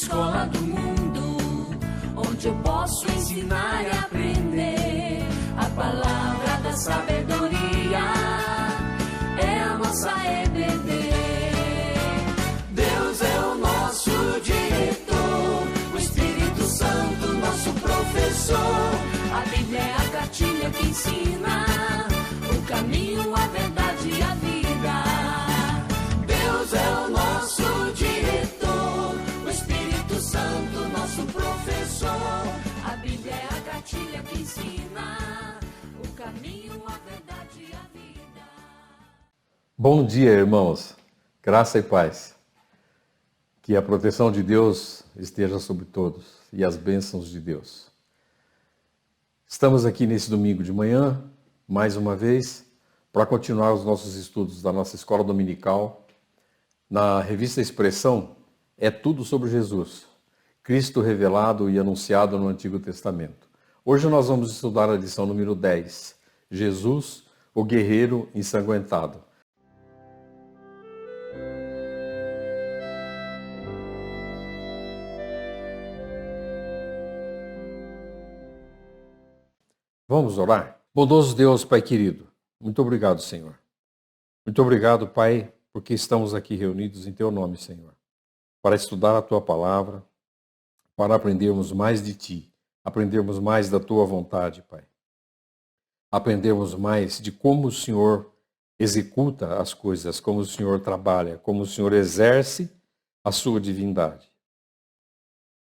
escola do mundo, onde eu posso ensinar e aprender. A palavra da sabedoria é a nossa EBD. Deus é o nosso diretor, o Espírito Santo nosso professor. A Bíblia é a cartilha que ensina o caminho, a verdade e a vida. Deus é o nosso diretor, o Espírito Santo nosso professor. A Bíblia é a cartilha que ensina o caminho, a verdade e a vida. Bom dia, irmãos. Graça e paz. Que a proteção de Deus esteja sobre todos e as bênçãos de Deus. Estamos aqui nesse domingo de manhã, mais uma vez, para continuar os nossos estudos da nossa escola dominical. Na revista Expressão, é tudo sobre Jesus, Cristo revelado e anunciado no Antigo Testamento. Hoje nós vamos estudar a lição número 10, Jesus, o guerreiro ensanguentado. Vamos orar? Bondoso Deus, Pai querido, muito obrigado, Senhor. Muito obrigado, Pai, porque estamos aqui reunidos em Teu nome, Senhor, para estudar a Tua palavra, para aprendermos mais de Ti, aprendermos mais da Tua vontade, Pai. Aprendermos mais de como o Senhor executa as coisas, como o Senhor trabalha, como o Senhor exerce a Sua divindade.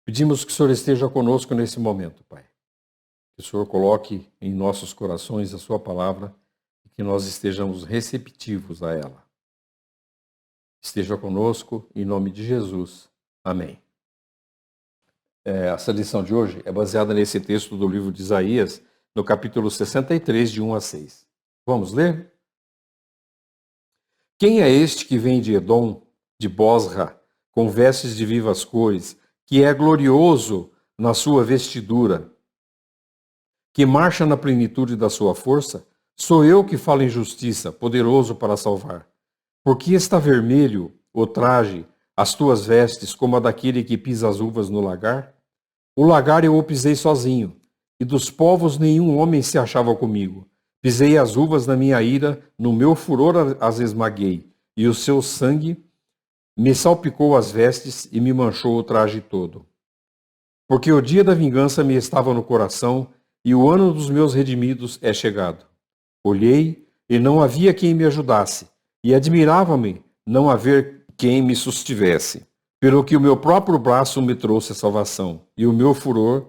Pedimos que o Senhor esteja conosco nesse momento, Pai. Que o Senhor coloque em nossos corações a Sua palavra e que nós estejamos receptivos a ela. Esteja conosco, em nome de Jesus. Amém. Essa lição de hoje é baseada nesse texto do livro de Isaías, no capítulo 63, de 1 a 6. Vamos ler? Quem é este que vem de Edom, de Bosra, com vestes de vivas cores, que é glorioso na sua vestidura, que marcha na plenitude da sua força? Sou eu que falo em justiça, poderoso para salvar. Porque está vermelho o traje, as tuas vestes, como a daquele que pisa as uvas no lagar? O lagar eu o pisei sozinho, e dos povos nenhum homem se achava comigo. Pisei as uvas na minha ira, no meu furor as esmaguei, e o seu sangue me salpicou as vestes e me manchou o traje todo. Porque o dia da vingança me estava no coração, e o ano dos meus redimidos é chegado. Olhei, e não havia quem me ajudasse, e admirava-me não haver quem me sustivesse. Pelo que o meu próprio braço me trouxe a salvação, e o meu furor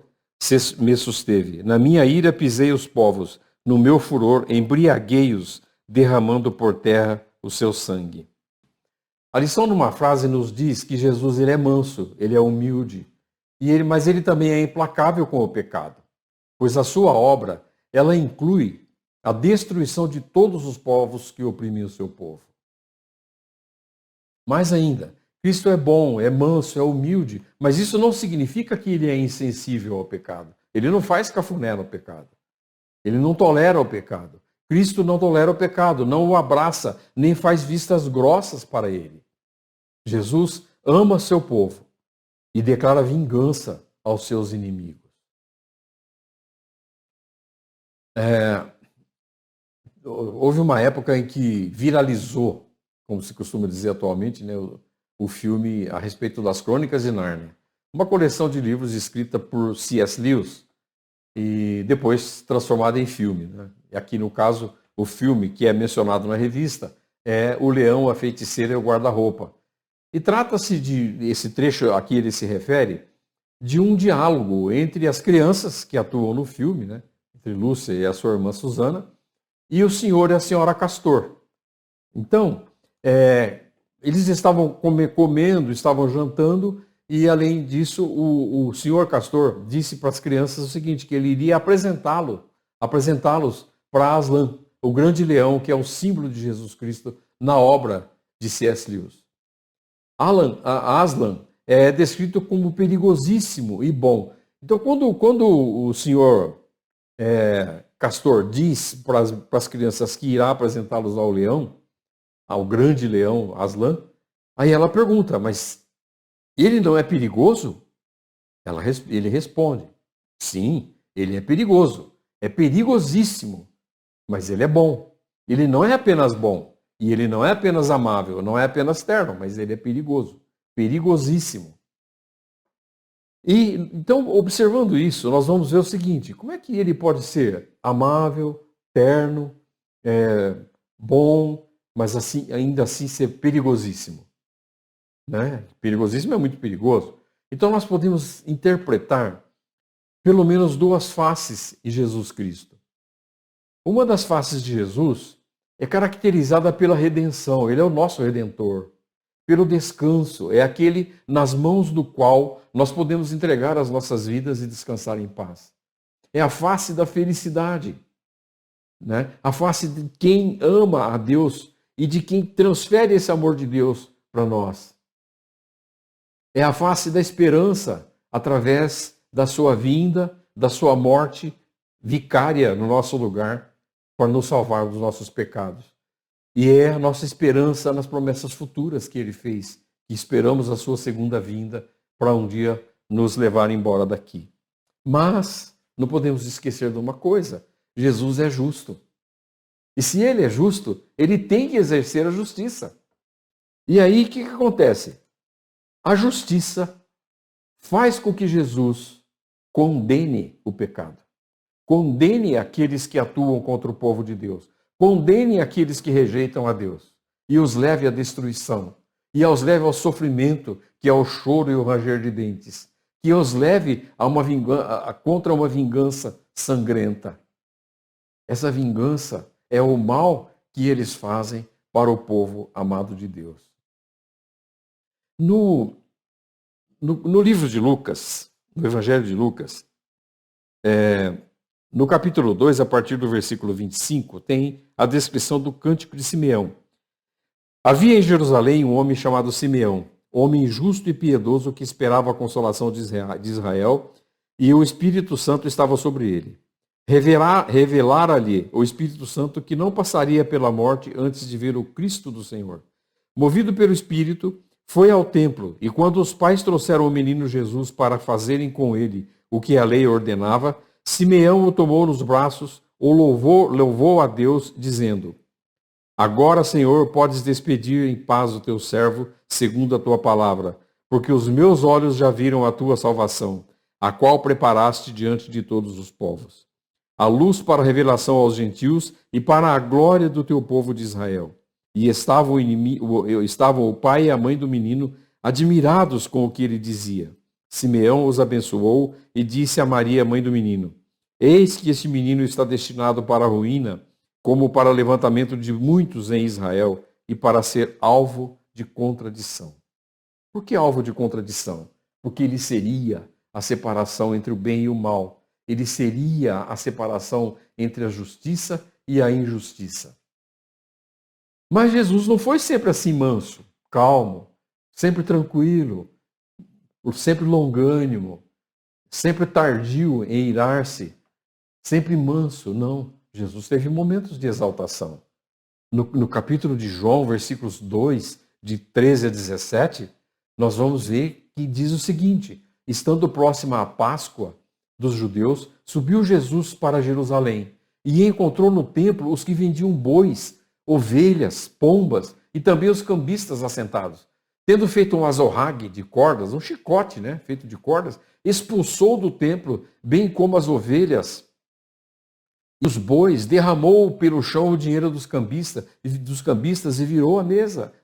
me susteve. Na minha ira pisei os povos, no meu furor embriaguei-os, derramando por terra o seu sangue. A lição numa frase nos diz que Jesus ele é manso, ele é humilde, mas ele também é implacável com o pecado. Pois a sua obra, ela inclui a destruição de todos os povos que oprimem o seu povo. Mais ainda, Cristo é bom, é manso, é humilde, mas isso não significa que ele é insensível ao pecado. Ele não faz cafuné no pecado. Ele não tolera o pecado. Cristo não tolera o pecado, não o abraça, nem faz vistas grossas para ele. Jesus ama seu povo e declara vingança aos seus inimigos. Houve uma época em que viralizou, como se costuma dizer atualmente, né, o filme a respeito das Crônicas de Nárnia. Uma coleção de livros escrita por C.S. Lewis e depois transformada em filme, né? E aqui, no caso, o filme que é mencionado na revista é O Leão, a Feiticeira e o Guarda-Roupa. E trata-se esse trecho a que ele se refere, de um diálogo entre as crianças que atuam no filme, né? Entre Lúcia e a sua irmã Susana, e o senhor e a senhora Castor. Então, eles estavam comendo, estavam jantando, e além disso, o senhor Castor disse para as crianças o seguinte, que ele iria apresentá-los para Aslan, o grande leão, que é o símbolo de Jesus Cristo na obra de C.S. Lewis. Aslan é descrito como perigosíssimo e bom. Então, quando o senhor Castor diz para as crianças que irá apresentá-los ao leão, ao grande leão Aslan, aí ela pergunta, mas Ele não é perigoso? Ele responde: sim, ele é perigoso. É perigosíssimo, mas ele é bom. Ele não é apenas bom, e ele não é apenas amável, não é apenas terno, mas ele é perigoso. Perigosíssimo. E então, observando isso, nós vamos ver o seguinte: como é que ele pode ser amável, terno, bom, mas assim, ainda assim ser perigosíssimo? Né? Perigosíssimo é muito perigoso. Então nós podemos interpretar pelo menos duas faces em Jesus Cristo. Uma das faces de Jesus é caracterizada pela redenção, ele é o nosso redentor. Pelo descanso, é aquele nas mãos do qual nós podemos entregar as nossas vidas e descansar em paz. É a face da felicidade, né? A face de quem ama a Deus e de quem transfere esse amor de Deus para nós. É a face da esperança através da sua vinda, da sua morte vicária no nosso lugar para nos salvar dos nossos pecados. E é a nossa esperança nas promessas futuras que ele fez, que esperamos a sua segunda vinda para um dia nos levar embora daqui. Mas não podemos esquecer de uma coisa: Jesus é justo. E se ele é justo, ele tem que exercer a justiça. E aí o que acontece? A justiça faz com que Jesus condene o pecado. Condene aqueles que atuam contra o povo de Deus. Condene aqueles que rejeitam a Deus. E os leve à destruição. E os leve ao sofrimento, que é o choro e o ranger de dentes. Que os leve contra uma vingança sangrenta. Essa vingança é o mal que eles fazem para o povo amado de Deus. No livro de Lucas, no Evangelho de Lucas, no capítulo 2, a partir do versículo 25, tem a descrição do cântico de Simeão. Havia em Jerusalém um homem chamado Simeão, homem justo e piedoso que esperava a consolação de Israel, e o Espírito Santo estava sobre ele. Revelara-lhe o Espírito Santo que não passaria pela morte antes de ver o Cristo do Senhor. Movido pelo Espírito, foi ao templo, e quando os pais trouxeram o menino Jesus para fazerem com ele o que a lei ordenava, Simeão o tomou nos braços, o louvou a Deus, dizendo: agora, Senhor, podes despedir em paz o teu servo, segundo a tua palavra, porque os meus olhos já viram a tua salvação, a qual preparaste diante de todos os povos. A luz para a revelação aos gentios e para a glória do teu povo de Israel. E estavam o pai e a mãe do menino admirados com o que ele dizia. Simeão os abençoou e disse a Maria, mãe do menino: eis que este menino está destinado para a ruína, como para o levantamento de muitos em Israel, e para ser alvo de contradição. Por que alvo de contradição? Porque ele seria a separação entre o bem e o mal. Ele seria a separação entre a justiça e a injustiça. Mas Jesus não foi sempre assim manso, calmo, sempre tranquilo, sempre longânimo, sempre tardio em irar-se, sempre manso. Não, Jesus teve momentos de exaltação. No capítulo de João, versículos 2, de 13 a 17, nós vamos ver que diz o seguinte: estando próxima à Páscoa dos judeus, subiu Jesus para Jerusalém e encontrou no templo os que vendiam bois, ovelhas, pombas e também os cambistas assentados. Tendo feito um azorrague de cordas, um chicote, né, feito de cordas, expulsou do templo, bem como as ovelhas e os bois, derramou pelo chão o dinheiro dos cambistas e virou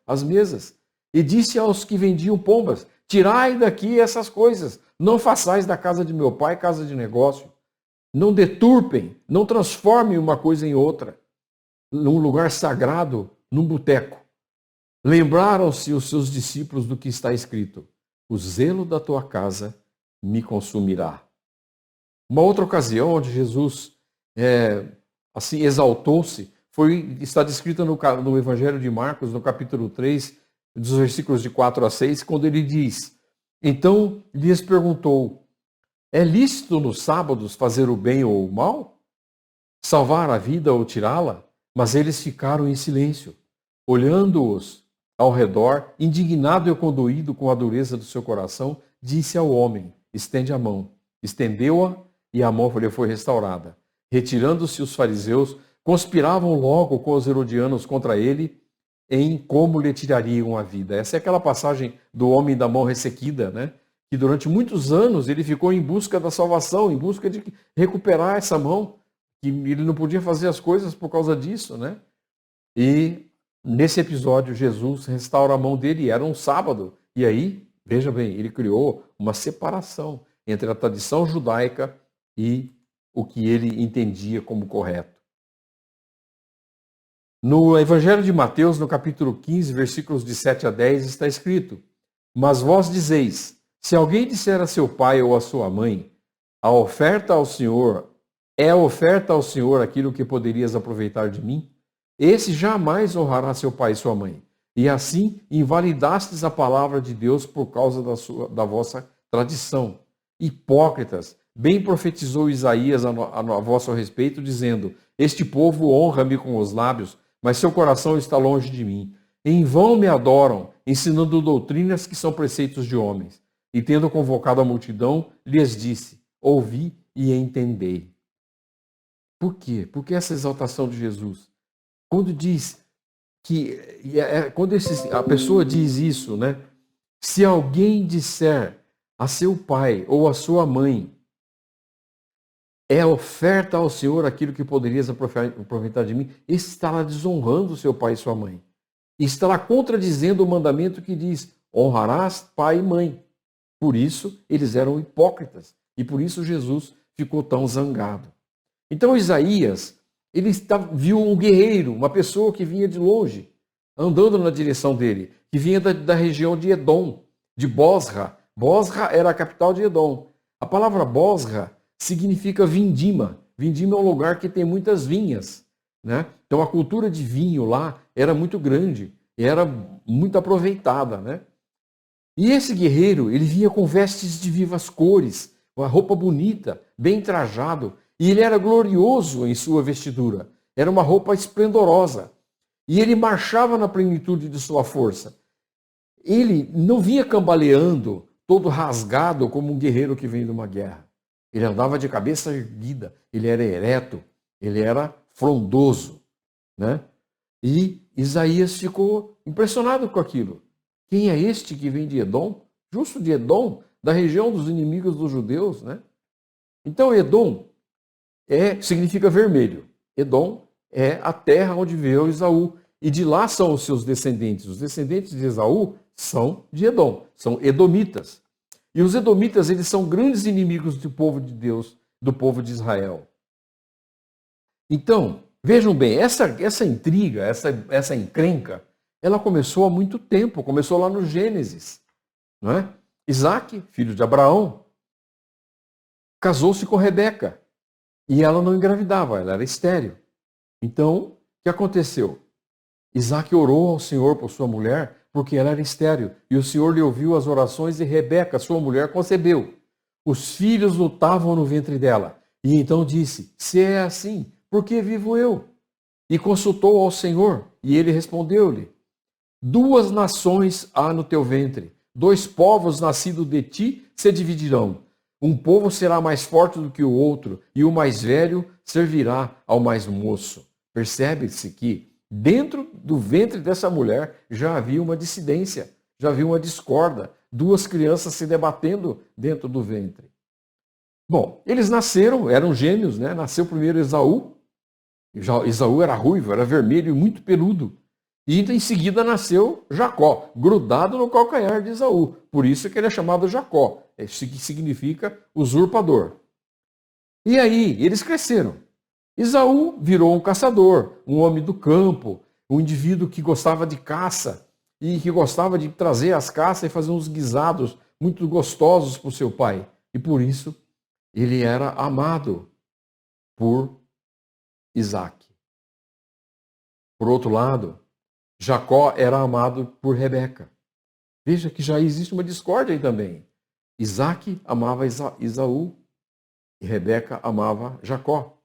as mesas. E disse aos que vendiam pombas: tirai daqui essas coisas, não façais da casa de meu pai casa de negócio. Não deturpem, não transformem uma coisa em outra, num lugar sagrado, num boteco. Lembraram-se os seus discípulos do que está escrito: o zelo da tua casa me consumirá. Uma outra ocasião onde Jesus assim exaltou-se está descrita no Evangelho de Marcos, no capítulo 3, dos versículos de 4 a 6, quando ele diz: então lhes perguntou: é lícito nos sábados fazer o bem ou o mal? Salvar a vida ou tirá-la? Mas eles ficaram em silêncio. Olhando-os, ao redor, indignado e condoído com a dureza do seu coração, disse ao homem: estende a mão. Estendeu-a e a mão lhe foi restaurada. Retirando-se os fariseus, conspiravam logo com os herodianos contra ele em como lhe tirariam a vida. Essa é aquela passagem do homem da mão ressequida, né? Que durante muitos anos ele ficou em busca da salvação, em busca de recuperar essa mão, que ele não podia fazer as coisas por causa disso, né? E nesse episódio Jesus restaura a mão dele, e era um sábado, e aí, veja bem, ele criou uma separação entre a tradição judaica e o que ele entendia como correto. No Evangelho de Mateus, no capítulo 15, versículos de 7 a 10, está escrito: mas vós dizeis, se alguém disser a seu pai ou a sua mãe, a oferta ao Senhor aquilo que poderias aproveitar de mim, esse jamais honrará seu pai e sua mãe. E assim invalidastes a palavra de Deus por causa da vossa tradição. Hipócritas, bem profetizou Isaías a vosso respeito, dizendo: este povo honra-me com os lábios, mas seu coração está longe de mim. Em vão me adoram, ensinando doutrinas que são preceitos de homens. E tendo convocado a multidão, lhes disse: ouvi e entendei. Por quê? Por que essa exaltação de Jesus? Quando diz que, quando a pessoa diz isso, né? Se alguém disser a seu pai ou a sua mãe, é oferta ao Senhor aquilo que poderias aproveitar de mim, esse estará desonrando seu pai e sua mãe. E estará contradizendo o mandamento que diz: honrarás pai e mãe. Por isso, eles eram hipócritas. E por isso Jesus ficou tão zangado. Então Isaías, ele viu um guerreiro, uma pessoa que vinha de longe, andando na direção dele, que vinha da região de Edom, de Bosra. Bosra era a capital de Edom. A palavra Bosra significa vindima. Vindima é um lugar que tem muitas vinhas, né? Então a cultura de vinho lá era muito grande e era muito aproveitada, né? E esse guerreiro, ele vinha com vestes de vivas cores, uma roupa bonita, bem trajado, e ele era glorioso em sua vestidura. Era uma roupa esplendorosa. E ele marchava na plenitude de sua força. Ele não vinha cambaleando, todo rasgado como um guerreiro que vem de uma guerra. Ele andava de cabeça erguida, ele era ereto, ele era frondoso, né? E Isaías ficou impressionado com aquilo. Quem é este que vem de Edom? Justo de Edom, da região dos inimigos dos judeus, né? Então Edom significa vermelho. Edom é a terra onde veio Esaú, e de lá são os seus descendentes. Os descendentes de Esaú são de Edom, são edomitas. E os edomitas, eles são grandes inimigos do povo de Deus, do povo de Israel. Então, vejam bem, essa intriga, essa encrenca, ela começou há muito tempo, começou lá no Gênesis, não é? Isaac, filho de Abraão, casou-se com Rebeca e ela não engravidava, ela era estéril. Então, o que aconteceu? Isaac orou ao Senhor por sua mulher, porque ela era estéril, e o Senhor lhe ouviu as orações e Rebeca, sua mulher, concebeu. Os filhos lutavam no ventre dela, e então disse: se é assim, por que vivo eu? E consultou ao Senhor, e ele respondeu-lhe: 2 nações há no teu ventre, 2 povos nascidos de ti se dividirão. Um povo será mais forte do que o outro, e o mais velho servirá ao mais moço. Percebe-se que dentro do ventre dessa mulher já havia uma dissidência, já havia uma discórdia, 2 crianças se debatendo dentro do ventre. Bom, eles nasceram, eram gêmeos, né? Nasceu primeiro Esaú. Esaú era ruivo, era vermelho e muito peludo. E em seguida nasceu Jacó, grudado no calcanhar de Esaú. Por isso que ele é chamado Jacó, isso que significa usurpador. E aí, eles cresceram. Esaú virou um caçador, um homem do campo, um indivíduo que gostava de caça e que gostava de trazer as caças e fazer uns guisados muito gostosos para o seu pai. E por isso, ele era amado por Isaac. Por outro lado, Jacó era amado por Rebeca. Veja que já existe uma discórdia aí também. Isaac amava Esaú e Rebeca amava Jacó.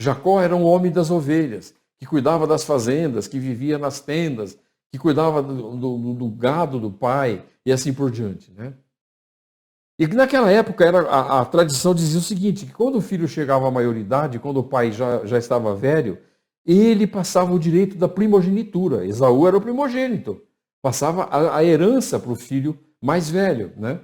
Jacó era um homem das ovelhas, que cuidava das fazendas, que vivia nas tendas, que cuidava do gado do pai e assim por diante, né? E naquela época a tradição dizia o seguinte, que quando o filho chegava à maioridade, quando o pai já estava velho, ele passava o direito da primogenitura. Esaú era o primogênito, passava a herança para o filho mais velho, né?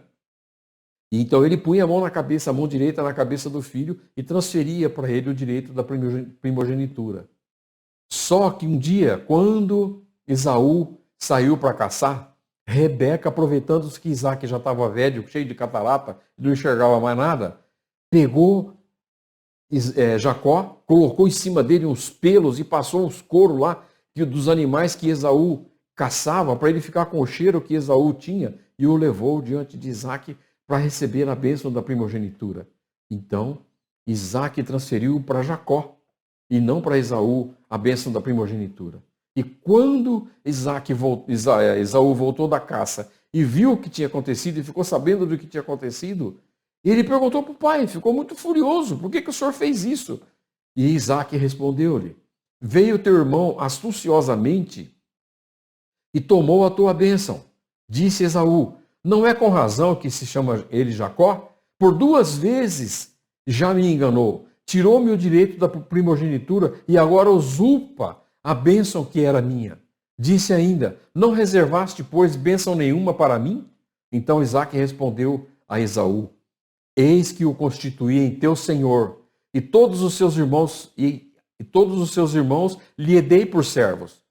E então ele punha a mão na cabeça, a mão direita na cabeça do filho e transferia para ele o direito da primogenitura. Só que um dia, quando Esaú saiu para caçar, Rebeca, aproveitando que Isaac já estava velho, cheio de catarata, não enxergava mais nada, pegou Jacó, colocou em cima dele uns pelos e passou uns couros lá dos animais que Esaú caçava, para ele ficar com o cheiro que Esaú tinha, e o levou diante de Isaac para receber a bênção da primogenitura. Então, Isaac transferiu para Jacó, e não para Esaú, a bênção da primogenitura. E quando Esaú voltou da caça e viu o que tinha acontecido e ficou sabendo do que tinha acontecido, ele perguntou para o pai, ficou muito furioso, por que o senhor fez isso? E Isaac respondeu-lhe, veio teu irmão astuciosamente e tomou a tua bênção. Disse Esaú, não é com razão que se chama ele Jacó? Por 2 vezes já me enganou, tirou-me o direito da primogenitura e agora usurpa a bênção que era minha. Disse ainda, não reservaste, pois, bênção nenhuma para mim? Então Isaac respondeu a Esaú, eis que o constituí em teu senhor, e todos os seus irmãos lhe dei por servos.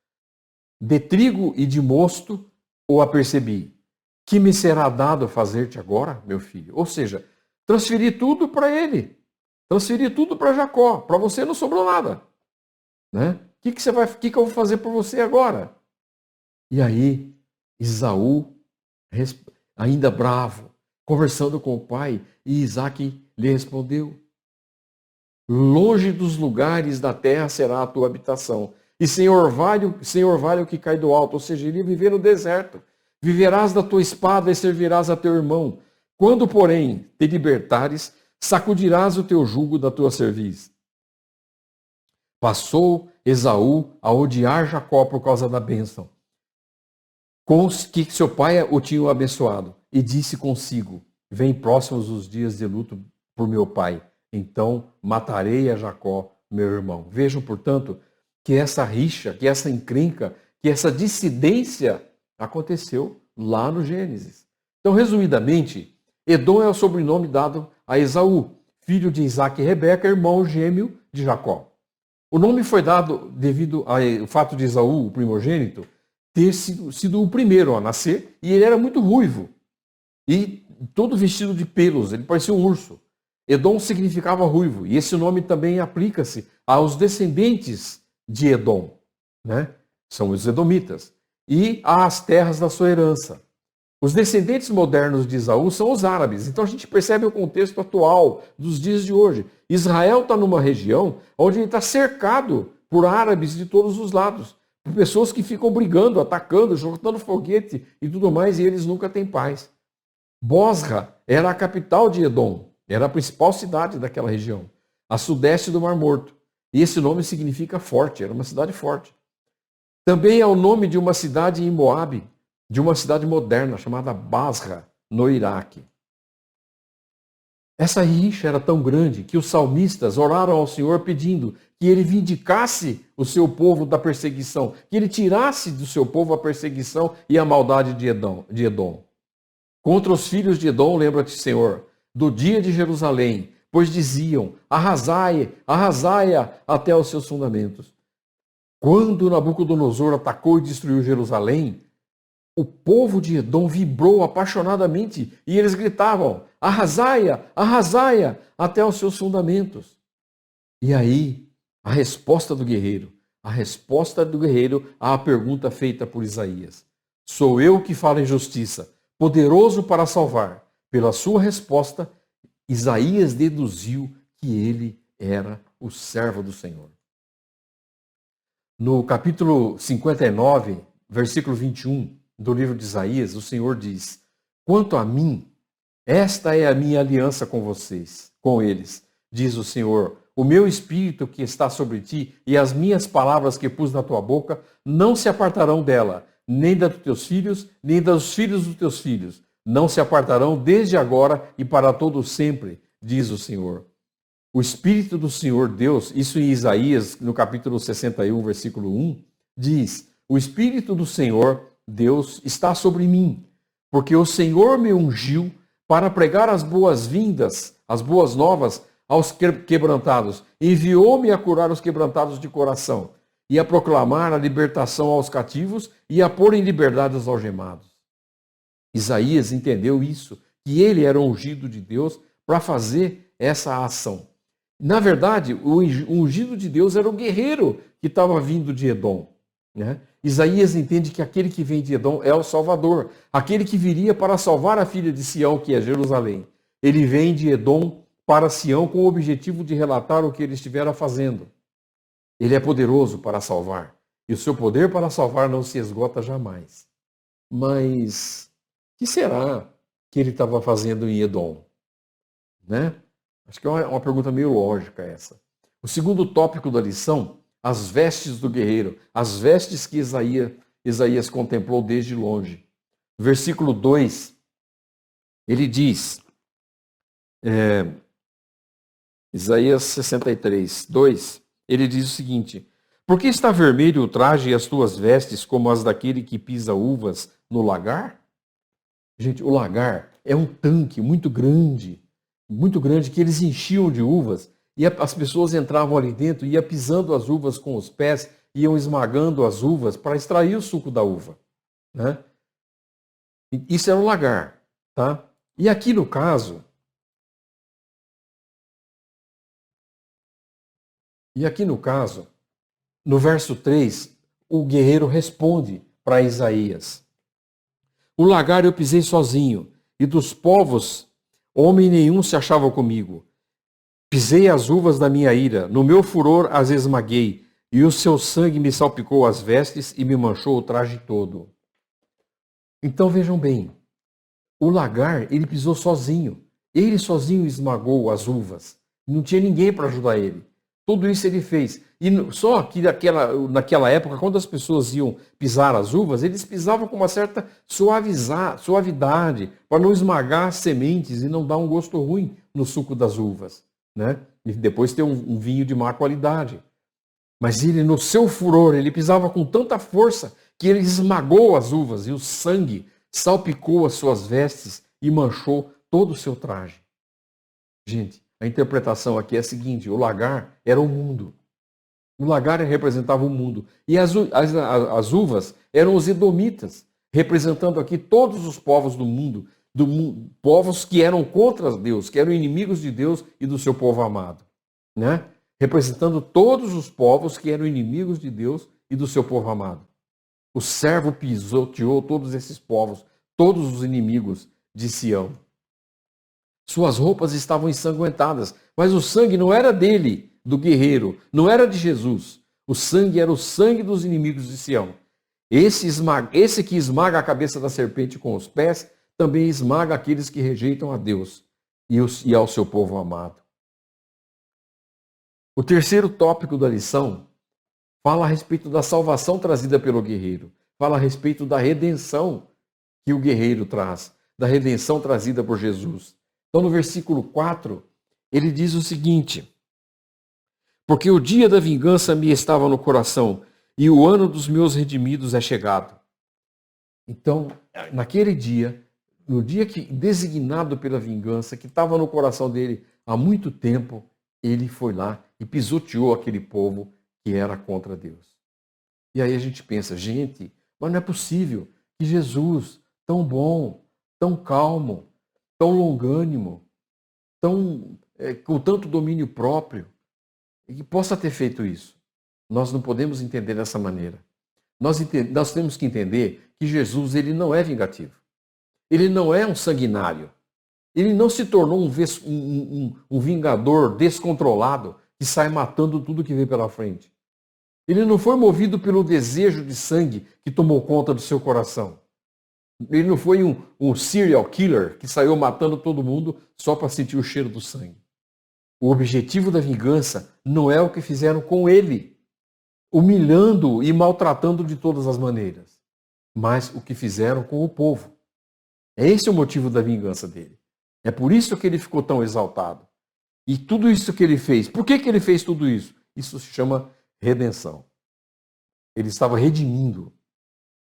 De trigo e de mosto o apercebi. Que me será dado fazer-te agora, meu filho? Ou seja, transferi tudo para ele. Transferi tudo para Jacó. Para você não sobrou nada. Né? O que eu vou fazer por você agora? E aí, Esaú, ainda bravo, conversando com o pai, e Isaac lhe respondeu, longe dos lugares da terra será a tua habitação, e sem orvalho que cai do alto, ou seja, ele ia viver no deserto. Viverás da tua espada e servirás a teu irmão. Quando, porém, te libertares, sacudirás o teu jugo da tua cerviz. Passou Esaú a odiar Jacó por causa da bênção, com os que seu pai o tinha abençoado, e disse consigo, vem próximos os dias de luto por meu pai, então matarei a Jacó, meu irmão. Vejam, portanto, que essa rixa, que essa encrenca, que essa dissidência aconteceu lá no Gênesis. Então, resumidamente, Edom é o sobrenome dado a Esaú, filho de Isaac e Rebeca, irmão gêmeo de Jacó. O nome foi dado devido ao fato de Esaú, o primogênito, ter sido o primeiro a nascer, e ele era muito ruivo, e todo vestido de pelos, ele parecia um urso. Edom significava ruivo, e esse nome também aplica-se aos descendentes de Edom, né? São os edomitas, e às terras da sua herança. Os descendentes modernos de Esaú são os árabes. Então a gente percebe o contexto atual dos dias de hoje. Israel está numa região onde ele está cercado por árabes de todos os lados, por pessoas que ficam brigando, atacando, jogando foguete e tudo mais, e eles nunca têm paz. Bosra era a capital de Edom, era a principal cidade daquela região, a sudeste do Mar Morto. E esse nome significa forte, era uma cidade forte. Também é o nome de uma cidade em Moabe, de uma cidade moderna chamada Basra, no Iraque. Essa rixa era tão grande que os salmistas oraram ao Senhor pedindo que ele vindicasse o seu povo da perseguição, que ele tirasse do seu povo a perseguição e a maldade de Edom. Contra os filhos de Edom, lembra-te, Senhor, do dia de Jerusalém, pois diziam, arrasai-a até os seus fundamentos. Quando Nabucodonosor atacou e destruiu Jerusalém, o povo de Edom vibrou apaixonadamente e eles gritavam, arrasai-a até os seus fundamentos. E aí, a resposta do guerreiro à pergunta feita por Isaías. Sou eu que falo em justiça, poderoso para salvar. Pela sua resposta, Isaías deduziu que ele era o servo do Senhor. No capítulo 59, versículo 21 do livro de Isaías, o Senhor diz, quanto a mim, esta é a minha aliança com vocês, com eles, diz o Senhor, o meu espírito que está sobre ti e as minhas palavras que pus na tua boca não se apartarão dela, nem da dos teus filhos, nem dos filhos dos teus filhos. Não se apartarão desde agora e para todo sempre, diz o Senhor. O Espírito do Senhor Deus, isso em Isaías, no capítulo 61, versículo 1, diz: o Espírito do Senhor Deus está sobre mim, porque o Senhor me ungiu para pregar as boas-vindas, as boas novas aos quebrantados. Enviou-me a curar os quebrantados de coração e a proclamar a libertação aos cativos e a pôr em liberdade os algemados. Isaías entendeu isso, que ele era ungido de Deus para fazer essa ação. Na verdade, o ungido de Deus era o guerreiro que estava vindo de Edom, né? Isaías entende que aquele que vem de Edom é o Salvador, aquele que viria para salvar a filha de Sião, que é Jerusalém. Ele vem de Edom para Sião com o objetivo de relatar o que ele estivera fazendo. Ele é poderoso para salvar, e o seu poder para salvar não se esgota jamais. Mas o que será que ele estava fazendo em Edom? Né? Acho que é uma pergunta meio lógica essa. O segundo tópico da lição, as vestes do guerreiro, as vestes que Isaías contemplou desde longe. Versículo 2, ele diz, Isaías 63, 2, ele diz o seguinte: por que está vermelho o traje e as tuas vestes como as daquele que pisa uvas no lagar? Gente, o lagar é um tanque muito grande que eles enchiam de uvas e as pessoas entravam ali dentro, iam pisando as uvas com os pés, iam esmagando as uvas para extrair o suco da uva, né? Isso era o lagar, tá? E aqui no caso, no verso 3, o guerreiro responde para Isaías: o lagar eu pisei sozinho, e dos povos homem nenhum se achava comigo. Pisei as uvas da minha ira, no meu furor as esmaguei, e o seu sangue me salpicou as vestes e me manchou o traje todo. Então vejam bem, o lagar ele pisou sozinho, ele sozinho esmagou as uvas, não tinha ninguém para ajudar ele. Tudo isso ele fez. E só que naquela época, quando as pessoas iam pisar as uvas, eles pisavam com uma certa suavidade, para não esmagar as sementes e não dar um gosto ruim no suco das uvas, né? E depois ter um vinho de má qualidade. Mas ele, no seu furor, ele pisava com tanta força que ele esmagou as uvas e o sangue salpicou as suas vestes e manchou todo o seu traje. Gente, a interpretação aqui é a seguinte: o lagar era o mundo. O lagar representava o mundo. E as uvas eram os edomitas, representando aqui todos os povos do mundo, povos que eram contra Deus, que eram inimigos de Deus e do seu povo amado, né? Representando todos os povos que eram inimigos de Deus e do seu povo amado. O servo pisoteou todos esses povos, todos os inimigos de Sião. Suas roupas estavam ensanguentadas, mas o sangue não era dele, do guerreiro, não era de Jesus. O sangue era o sangue dos inimigos de Sião. Esse que esmaga a cabeça da serpente com os pés, também esmaga aqueles que rejeitam a Deus e ao seu povo amado. O terceiro tópico da lição fala a respeito da salvação trazida pelo guerreiro. Fala a respeito da redenção que o guerreiro traz, da redenção trazida por Jesus. Então, no versículo 4, ele diz o seguinte: porque o dia da vingança me estava no coração, e o ano dos meus redimidos é chegado. Então, naquele dia, no dia designado pela vingança, que estava no coração dele há muito tempo, ele foi lá e pisoteou aquele povo que era contra Deus. E aí a gente pensa, gente, mas não é possível que Jesus, tão bom, tão calmo, tão longânimo, com tanto domínio próprio, e que possa ter feito isso. Nós não podemos entender dessa maneira. Nós temos que entender que Jesus ele não é vingativo. Ele não é um sanguinário. Ele não se tornou um vingador descontrolado que sai matando tudo que vem pela frente. Ele não foi movido pelo desejo de sangue que tomou conta do seu coração. Ele não foi um serial killer que saiu matando todo mundo só para sentir o cheiro do sangue. O objetivo da vingança não é o que fizeram com ele, humilhando e maltratando de todas as maneiras. mas o que fizeram com o povo. É esse o motivo da vingança dele. É por isso que ele ficou tão exaltado. E tudo isso que ele fez, por que ele fez tudo isso? Isso se chama redenção. Ele estava redimindo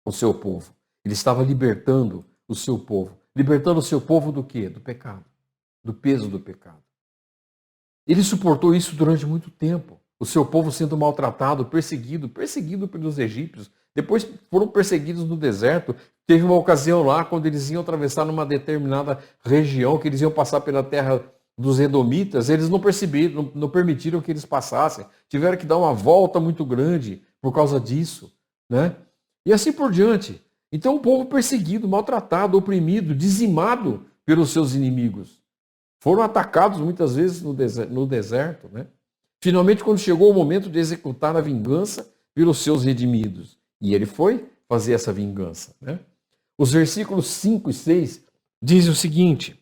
o seu povo. Ele estava libertando o seu povo. Libertando o seu povo do quê? Do pecado. Do peso do pecado. Ele suportou isso durante muito tempo. O seu povo sendo maltratado, perseguido pelos egípcios. Depois foram perseguidos no deserto. Teve uma ocasião lá, quando eles iam atravessar numa determinada região, que eles iam passar pela terra dos edomitas, eles não perceberam, não permitiram que eles passassem. Tiveram que dar uma volta muito grande por causa disso, né? E assim por diante. Então o povo perseguido, maltratado, oprimido, dizimado pelos seus inimigos. Foram atacados muitas vezes no deserto, né? Finalmente, quando chegou o momento de executar a vingança pelos seus redimidos. E ele foi fazer essa vingança, né? Os versículos 5 e 6 dizem o seguinte: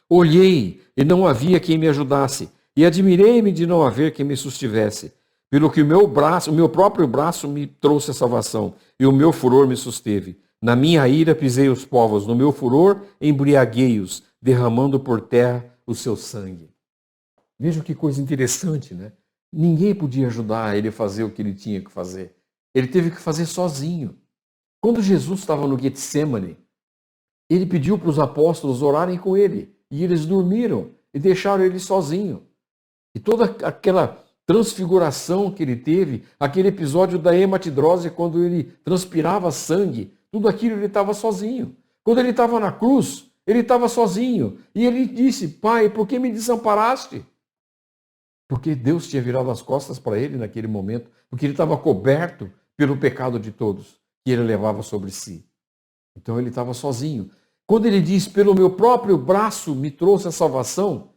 olhei e não havia quem me ajudasse, e admirei-me de não haver quem me sustivesse. Pelo que o meu próprio braço me trouxe a salvação, e o meu furor me susteve. Na minha ira pisei os povos, no meu furor embriaguei-os, derramando por terra o seu sangue. Veja que coisa interessante, né? Ninguém podia ajudar ele a fazer o que ele tinha que fazer. Ele teve que fazer sozinho. Quando Jesus estava no Getsemane, ele pediu para os apóstolos orarem com ele. E eles dormiram e deixaram ele sozinho. E toda aquela transfiguração que ele teve, aquele episódio da hematidrose, quando ele transpirava sangue, tudo aquilo ele estava sozinho. Quando ele estava na cruz, ele estava sozinho. E ele disse: Pai, por que me desamparaste? Porque Deus tinha virado as costas para ele naquele momento, porque ele estava coberto pelo pecado de todos que ele levava sobre si. Então ele estava sozinho. Quando ele diz, pelo meu próprio braço me trouxe a salvação,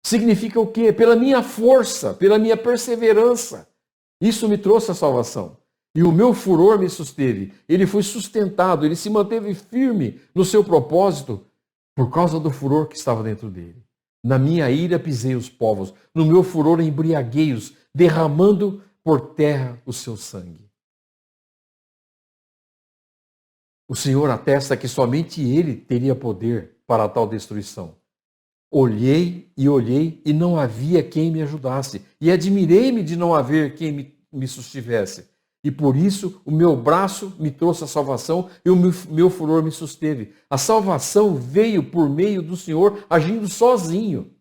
significa o quê? Pela minha força, pela minha perseverança. Isso me trouxe a salvação. E o meu furor me susteve. Ele foi sustentado, ele se manteve firme no seu propósito por causa do furor que estava dentro dele. Na minha ira pisei os povos, no meu furor embriaguei-os, derramando por terra o seu sangue. O Senhor atesta que somente Ele teria poder para tal destruição. Olhei e não havia quem me ajudasse, e admirei-me de não haver quem me sustivesse. E por isso o meu braço me trouxe a salvação e o meu furor me susteve. A salvação veio por meio do Senhor agindo sozinho.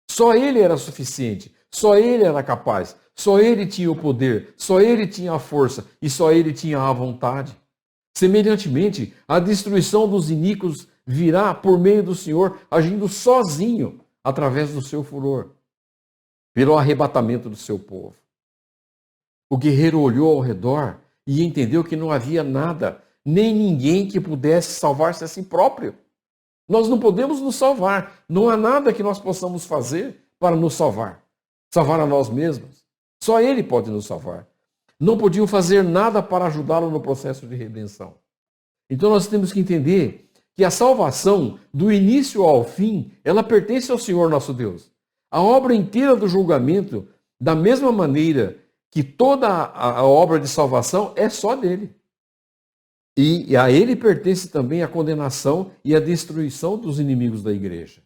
Só Ele era suficiente, só Ele era capaz, só Ele tinha o poder, só Ele tinha a força e só Ele tinha a vontade. Semelhantemente, a destruição dos iníquos virá por meio do Senhor, agindo sozinho, através do seu furor, pelo arrebatamento do seu povo. O guerreiro olhou ao redor e entendeu que não havia nada, nem ninguém que pudesse salvar-se a si próprio. Nós não podemos nos salvar, não há nada que nós possamos fazer para nos salvar a nós mesmos. Só Ele pode nos salvar. Não podiam fazer nada para ajudá-lo no processo de redenção. Então nós temos que entender que a salvação, do início ao fim, ela pertence ao Senhor nosso Deus. A obra inteira do julgamento, da mesma maneira que toda a obra de salvação, é só dele. E a ele pertence também a condenação e a destruição dos inimigos da igreja.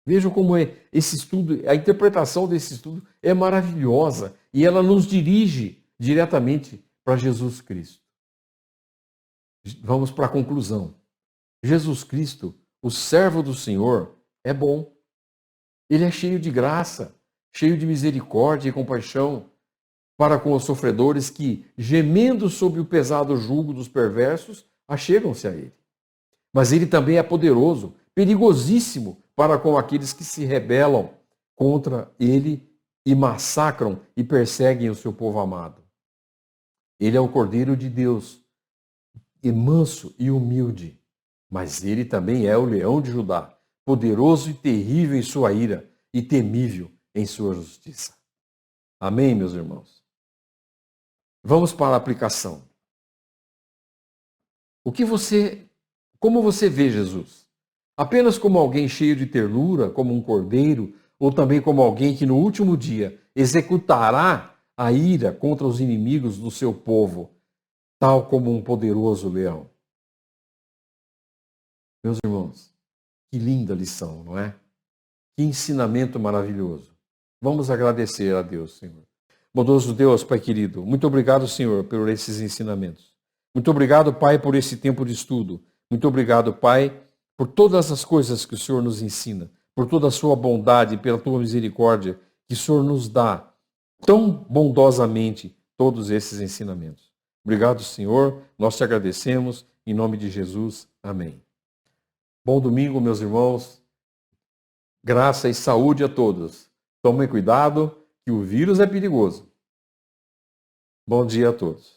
Vejam como é esse estudo, a interpretação desse estudo é maravilhosa e ela nos dirige diretamente para Jesus Cristo. Vamos para a conclusão. Jesus Cristo, o servo do Senhor, é bom. Ele é cheio de graça, cheio de misericórdia e compaixão para com os sofredores que, gemendo sob o pesado jugo dos perversos, achegam-se a ele. Mas ele também é poderoso, perigosíssimo para com aqueles que se rebelam contra ele e massacram e perseguem o seu povo amado. Ele é o Cordeiro de Deus, e manso e humilde, mas ele também é o Leão de Judá, poderoso e terrível em sua ira e temível em sua justiça. Amém, meus irmãos? Vamos para a aplicação. Como você vê Jesus? Apenas como alguém cheio de ternura, como um cordeiro, ou também como alguém que no último dia executará a ira contra os inimigos do seu povo, tal como um poderoso leão. Meus irmãos, que linda lição, não é? Que ensinamento maravilhoso. Vamos agradecer a Deus, Senhor. Bondoso Deus, Pai querido, muito obrigado, Senhor, por esses ensinamentos. Muito obrigado, Pai, por esse tempo de estudo. Muito obrigado, Pai, por todas as coisas que o Senhor nos ensina, por toda a sua bondade, pela tua misericórdia, que o Senhor nos dá tão bondosamente todos esses ensinamentos. Obrigado, Senhor. Nós te agradecemos. Em nome de Jesus. Amém. Bom domingo, meus irmãos. Graça e saúde a todos. Tomem cuidado, que o vírus é perigoso. Bom dia a todos.